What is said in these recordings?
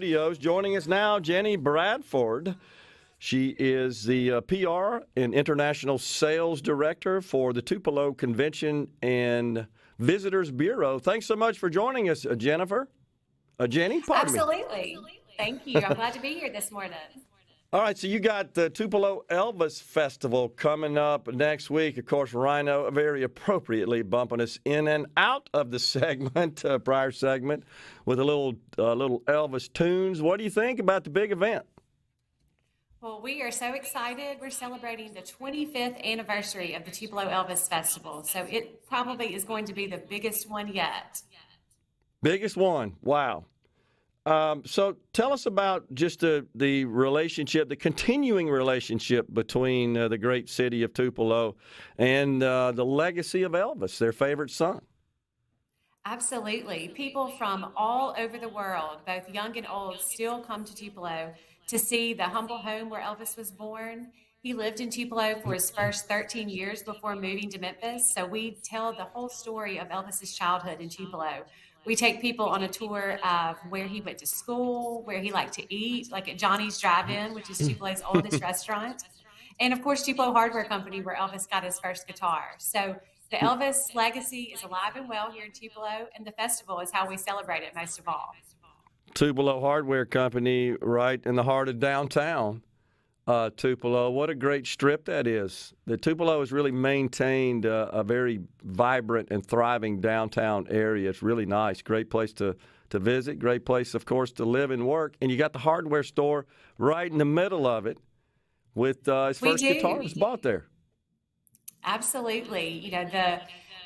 Studios. Joining us now, Jennie Bradford. She is the PR and International Sales Director for the Tupelo Convention and Visitors Bureau. Thanks so much for joining us, Jennie, pardon me. Absolutely. Thank you. I'm glad to be here this morning. All right, so you got the Tupelo Elvis Festival coming up next week. Of course, Rhino very appropriately bumping us in and out of the segment, prior segment, with a little Elvis tunes. What do you think about the big event? Well, we are so excited. We're celebrating the 25th anniversary of the Tupelo Elvis Festival. So it probably is going to be the biggest one yet. Biggest one. Wow. So tell us about just the relationship, the continuing relationship between the great city of Tupelo and the legacy of Elvis, their favorite son. Absolutely. People from all over the world, both young and old, still come to Tupelo to see the humble home where Elvis was born. He lived in Tupelo for his first 13 years before moving to Memphis. So we tell the whole story of Elvis's childhood in Tupelo. We take people on a tour of where he went to school, where he liked to eat, like at Johnny's Drive-In, which is Tupelo's oldest restaurant. And of course, Tupelo Hardware Company, where Elvis got his first guitar. So the Elvis legacy is alive and well here in Tupelo, and the festival is how we celebrate it most of all. Tupelo Hardware Company, right in the heart of downtown Tupelo. What a great strip that is. The Tupelo has really maintained a very vibrant and thriving downtown area. It's really nice. Great place to visit. Great place, of course, to live and work. And you got the hardware store right in the middle of it with his first guitar was bought there. Absolutely. You know,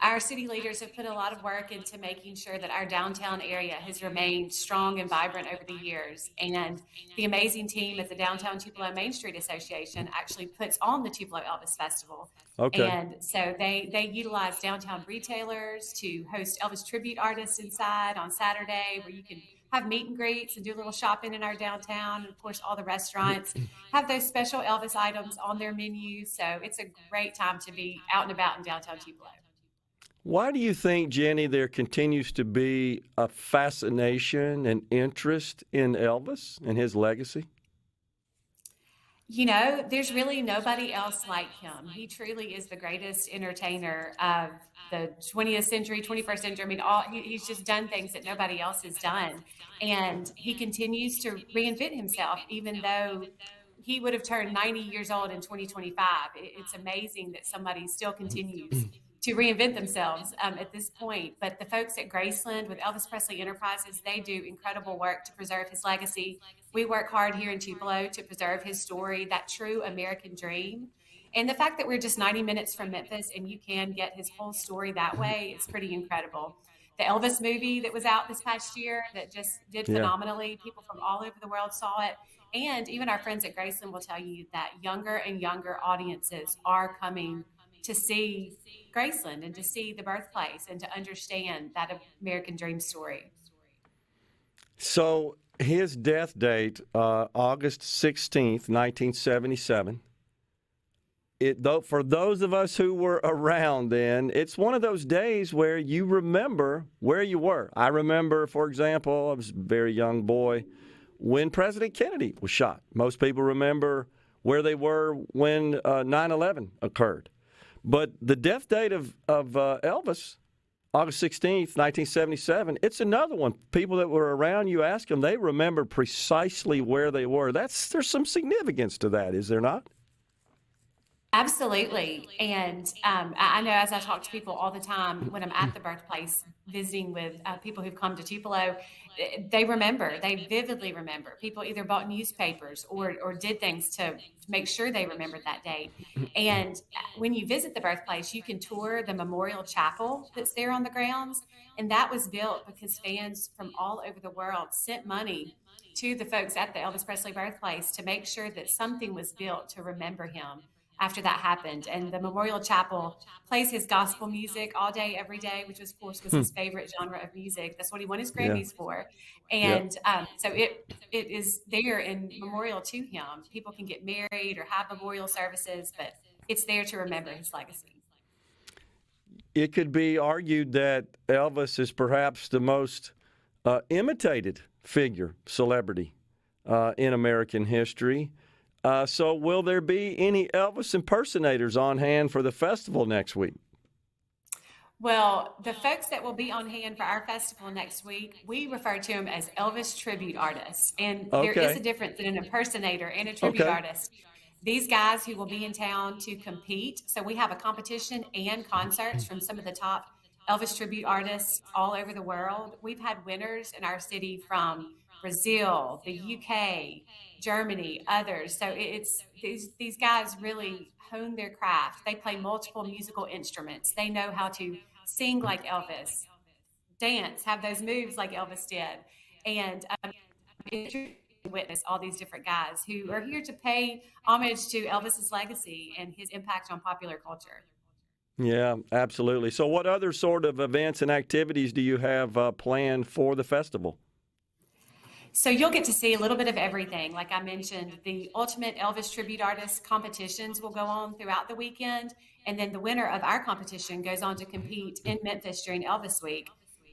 our city leaders have put a lot of work into making sure that our downtown area has remained strong and vibrant over the years. And the amazing team at the Downtown Tupelo Main Street Association actually puts on the Tupelo Elvis Festival. Okay. And so they utilize downtown retailers to host Elvis tribute artists inside on Saturday, where you can have meet and greets and do a little shopping in our downtown. And of course, all the restaurants have those special Elvis items on their menus. So it's a great time to be out and about in downtown Tupelo. Why do you think, Jennie, there continues to be a fascination and interest in Elvis and his legacy? You know, there's really nobody else like him. He truly is the greatest entertainer of the 20th century, 21st century. I mean, he's just done things that nobody else has done. And he continues to reinvent himself, even though he would have turned 90 years old in 2025. It's amazing that somebody still continues to reinvent themselves at this point. But the folks at Graceland with Elvis Presley Enterprises, they do incredible work to preserve his legacy. We work hard here in Tupelo to preserve his story, that true American dream. And the fact that we're just 90 minutes from Memphis and you can get his whole story that way, it's pretty incredible. The Elvis movie that was out this past year that just did phenomenally. People from all over the world saw it. And even our friends at Graceland will tell you that younger and younger audiences are coming to see Graceland and to see the birthplace and to understand that American dream story. So his death date, August 16th, 1977. For those of us who were around then, it's one of those days where you remember where you were. I remember, for example, I was a very young boy when President Kennedy was shot. Most people remember where they were when 9/11 occurred. But the death date of Elvis, August 16th, 1977, it's another one. People that were around, you ask them, they remember precisely where they were. There's some significance to that, is there not? Absolutely. And I know as I talk to people all the time when I'm at the birthplace visiting with people who've come to Tupelo, they vividly remember. People either bought newspapers or did things to make sure they remembered that date. And when you visit the birthplace, you can tour the memorial chapel that's there on the grounds. And that was built because fans from all over the world sent money to the folks at the Elvis Presley birthplace to make sure that something was built to remember him after that happened. And the Memorial Chapel plays his gospel music all day, every day, which of course was his favorite genre of music. That's what he won his Grammys for. And so it is there in memorial to him. People can get married or have memorial services, but it's there to remember his legacy. It could be argued that Elvis is perhaps the most imitated figure, celebrity in American history. So will there be any Elvis impersonators on hand for the festival next week? Well, the folks that will be on hand for our festival next week, we refer to them as Elvis tribute artists. And there is a Okay. difference in an impersonator and a tribute Okay. artist. These guys who will be in town to compete. So we have a competition and concerts from some of the top Elvis tribute artists all over the world. We've had winners in our city from Brazil, the UK, Germany, others. So it's these guys really hone their craft. They play multiple musical instruments. They know how to sing like Elvis, dance, have those moves like Elvis did, and witness all these different guys who are here to pay homage to Elvis's legacy and his impact on popular culture. Yeah, absolutely. So what other sort of events and activities do you have planned for the festival? So you'll get to see a little bit of everything. Like I mentioned, the Ultimate Elvis Tribute Artist competitions will go on throughout the weekend. And then the winner of our competition goes on to compete in Memphis during Elvis Week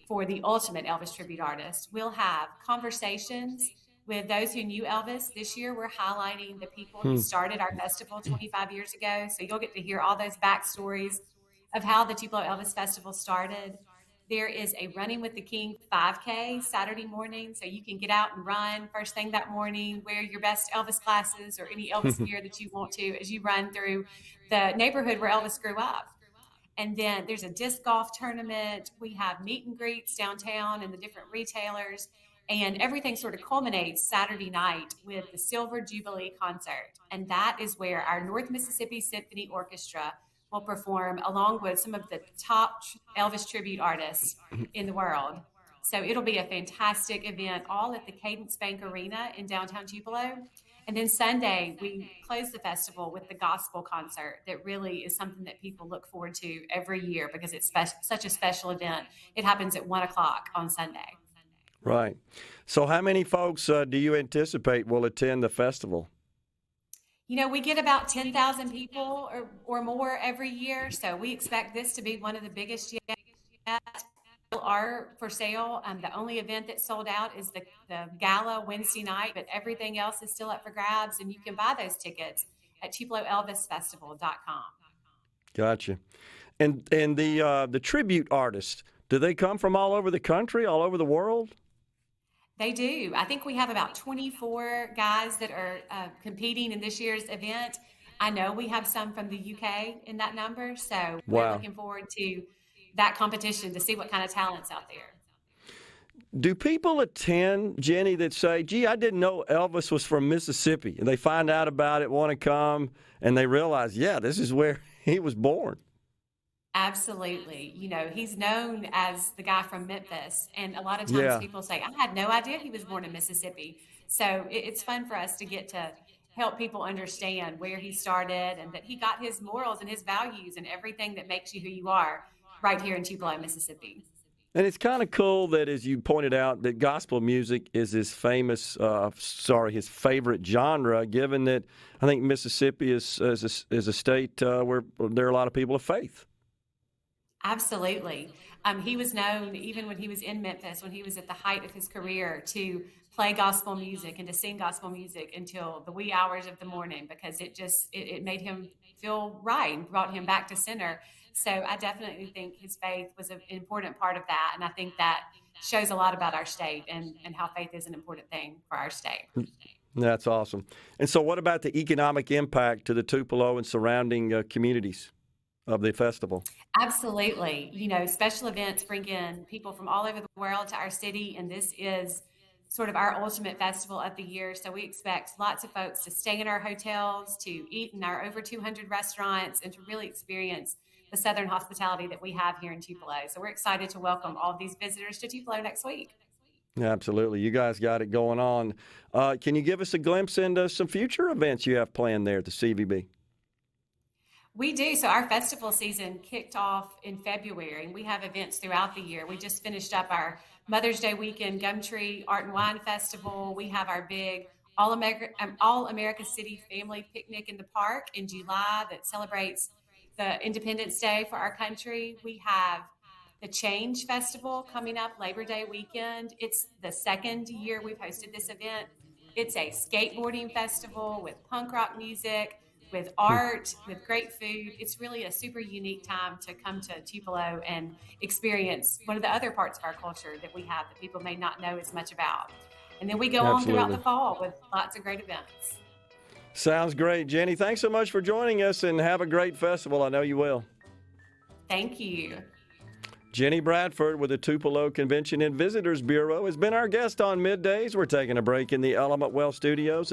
for the Ultimate Elvis Tribute Artist. We'll have conversations with those who knew Elvis. This year, we're highlighting the people who started our festival 25 years ago. So you'll get to hear all those backstories of how the Tupelo Elvis Festival started. There is a Running with the King 5K Saturday morning, so you can get out and run first thing that morning, wear your best Elvis glasses or any Elvis gear that you want to as you run through the neighborhood where Elvis grew up. And then there's a disc golf tournament. We have meet and greets downtown and the different retailers. And everything sort of culminates Saturday night with the Silver Jubilee concert. And that is where our North Mississippi Symphony Orchestra will perform along with some of the top Elvis tribute artists in the world. So it'll be a fantastic event, all at the Cadence Bank Arena in downtown Tupelo. And then Sunday, we close the festival with the gospel concert that really is something that people look forward to every year because it's such a special event. It happens at 1 o'clock on Sunday. Right. So how many folks do you anticipate will attend the festival? You know, we get about 10,000 people or more every year. So we expect this to be one of the biggest yet. Are for sale. The only event that's sold out is the gala Wednesday night, but everything else is still up for grabs. And you can buy those tickets at TupeloElvisFestival.com. Gotcha. And the tribute artists, do they come from all over the country, all over the world? They do. I think we have about 24 guys that are competing in this year's event. I know we have some from the UK in that number. So we're looking forward to that competition to see what kind of talent's out there. Do people attend, Jenny, that say, gee, I didn't know Elvis was from Mississippi, and they find out about it, want to come, and they realize, yeah, this is where he was born? Absolutely. You know, he's known as the guy from Memphis. And a lot of times people say, I had no idea he was born in Mississippi. So it's fun for us to get to help people understand where he started and that he got his morals and his values and everything that makes you who you are right here in Tupelo, Mississippi. And it's kind of cool that, as you pointed out, that gospel music is his his favorite genre, given that I think Mississippi is a state where there are a lot of people of faith. Absolutely. He was known, even when he was in Memphis, when he was at the height of his career, to play gospel music and to sing gospel music until the wee hours of the morning because it made him feel right and brought him back to center. So I definitely think his faith was an important part of that. And I think that shows a lot about our state and how faith is an important thing for our state. That's awesome. And so what about the economic impact to the Tupelo and surrounding communities of the festival? Absolutely. You know, special events bring in people from all over the world to our city, and this is sort of our ultimate festival of the year. So we expect lots of folks to stay in our hotels, to eat in our over 200 restaurants, and to really experience the Southern hospitality that we have here in Tupelo. So we're excited to welcome all of these visitors to Tupelo next week. Absolutely. You guys got it going on. Can you give us a glimpse into some future events you have planned there at the CVB? We do. So our festival season kicked off in February, and we have events throughout the year. We just finished up our Mother's Day weekend Gumtree Art and Wine Festival. We have our big All America City Family Picnic in the Park in July that celebrates the Independence Day for our country. We have the Change Festival coming up Labor Day weekend. It's the second year we've hosted this event. It's a skateboarding festival with punk rock music, with art, with great food. It's really a super unique time to come to Tupelo and experience one of the other parts of our culture that we have that people may not know as much about. And then we go on throughout the fall with lots of great events. Sounds great. Jennie, thanks so much for joining us, and have a great festival. I know you will. Thank you. Jennie Bradford with the Tupelo Convention and Visitors Bureau has been our guest on Middays. We're taking a break in the Element Well Studios.